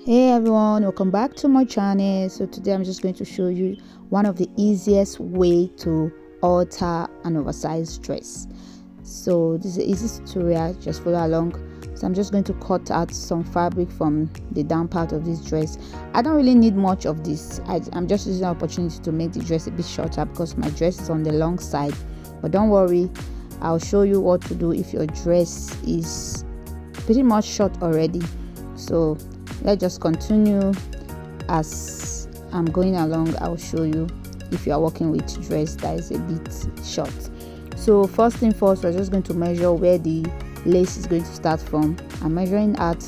Hey everyone, welcome back to my channel. So today I'm just going to show you one of the easiest way to alter an oversized dress. So this is an easy tutorial, just follow along. So I'm just going to cut out some fabric from the down part of this dress. I don't really need much of this. I'm just using the opportunity to make the dress a bit shorter because my dress is on the long side. But don't worry, I'll show you what to do if your dress is pretty much short already. So let's just continue. As I'm going along, I'll show you if you are working with dress that is a bit short. So first thing first, we're just going to measure where the lace is going to start from. I'm measuring at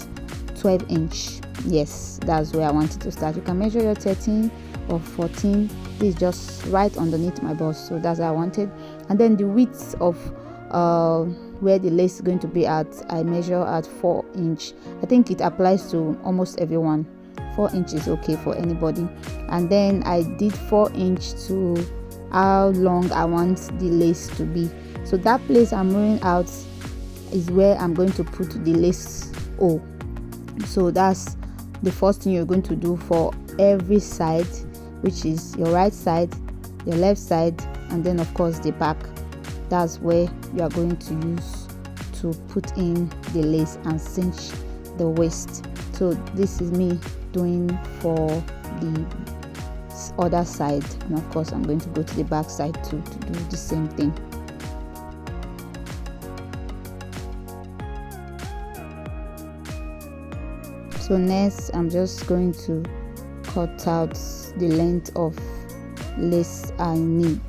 12 inch. Yes, that's where I wanted to start. You can measure your 13 or 14. This is just right underneath my bust, so that's what I wanted. And then the width of where the lace is going to be at, I measure at 4 inch. I think it applies to almost everyone. 4 inch is okay for anybody. And then I did 4 inch to how long I want the lace to be. So that place I'm measuring out is where I'm going to put the lace O. So that's the first thing you're going to do for every side, which is your right side, your left side, and then of course the back. That's where you are going to use to put in the lace and cinch the waist. So this is me doing for the other side, and of course I'm going to go to the back side too to do the same thing. So next I'm just going to cut out the length of lace I need.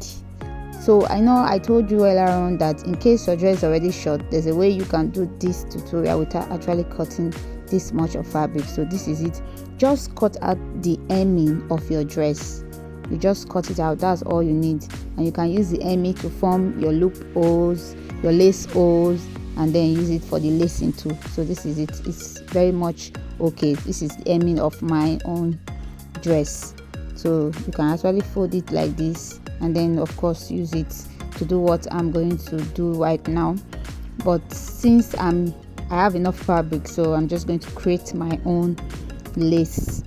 So I know I told you earlier on that in case your dress is already short, there's a way you can do this tutorial without actually cutting this much of fabric. So this is it. Just cut out the hemming of your dress. You just cut it out. That's all you need. And you can use the hemming to form your loopholes, your lace holes, and then use it for the lacing too. So this is it. It's very much okay. This is the hemming of my own dress. So you can actually fold it like this, and then of course use it to do what I'm going to do right now. But since I have enough fabric, so I'm just going to create my own lace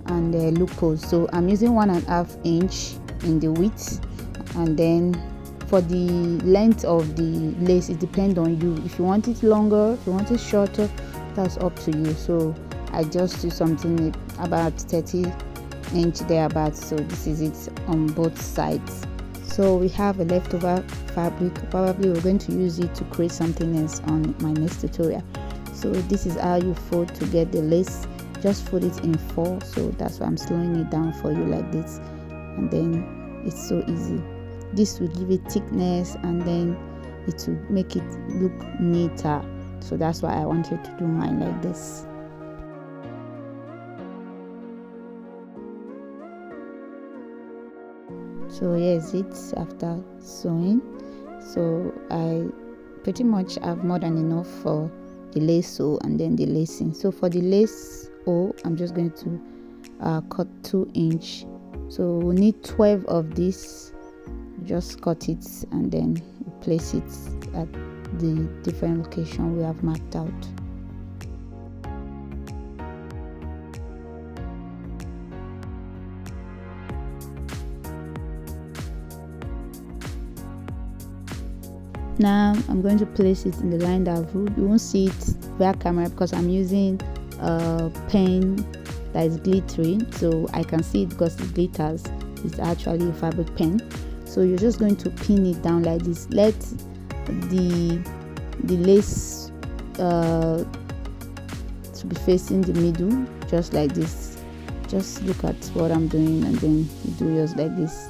and loopholes. So I'm using 1.5 inch in the width, and then for the length of the lace, it depends on you. If you want it longer, if you want it shorter, that's up to you. So I just do something about 30 inch thereabouts. So this is it on both sides. So we have a leftover fabric. Probably we're going to use it to create something else on my next tutorial. So this is how you fold to get the lace. Just fold it in 4. So that's why I'm slowing it down for you like this, and then it's so easy. This will give it thickness, and then it will make it look neater. So that's why I wanted to do mine like this. So here's it after sewing. So I pretty much have more than enough for the lace sew and then the lacing. So for the lace O, I'm just going to cut 2 inch. So we need 12 of this. Just cut it and then place it at the different location we have marked out. Now I'm going to place it in the line that I've ruled. You won't see it via camera because I'm using a pen that is glittery, so I can see it because it glitters. It's actually a fabric pen. So you're just going to pin it down like this. Let the lace to be facing the middle, just like this. Just look at what I'm doing, and then you do yours like this.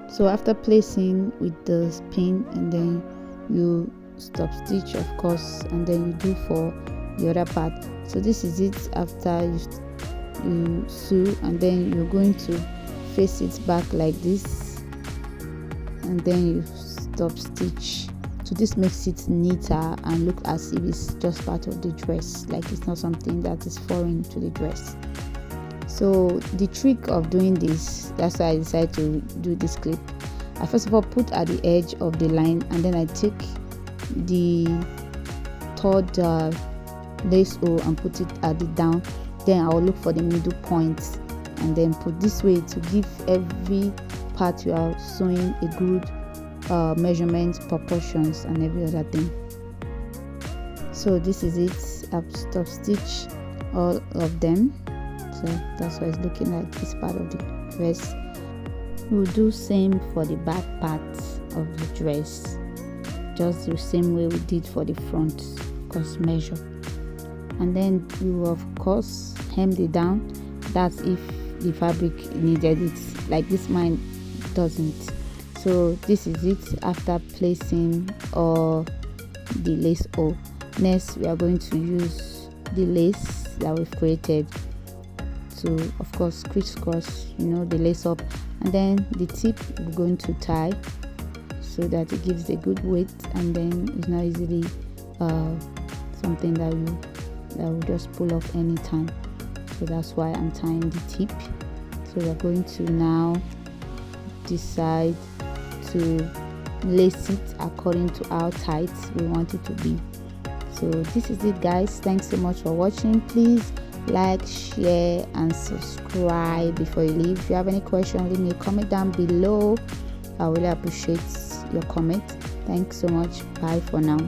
So after placing with the pin, and then you stop stitch of course, and then you do for the other part. So this is it after you sew, and then you're going to face it back like this, and then you stop stitch. So this makes it neater and look as if it's just part of the dress, like it's not something that is foreign to the dress. So the trick of doing this, that's why I decided to do this clip. I first of all put at the edge of the line, and then I take the third lace hole and put it at it down. Then I'll look for the middle point and then put this way to give every part you are sewing a good measurement, proportions, and every other thing. So this is it. I've stop stitched all of them, so that's why it's looking like this part of the dress. We'll do same for the back part of the dress, just the same way we did for the front, course measure. And then we will of course hem it down. That's if the fabric needed it, like this mine doesn't. So this is it after placing all the lace hole. Next we are going to use the lace that we've created to of course crisscross, the lace up, and then the tip we're going to tie so that it gives a good weight, and then it's not easily something that will just pull off anytime. So that's why I'm tying the tip. So we're going to now decide to lace it according to how tight we want it to be. So this is it, guys. Thanks so much for watching. Please like, share, and subscribe before you leave. If you have any question, leave me a comment down below. I really appreciate your comment. Thanks so much. Bye for now.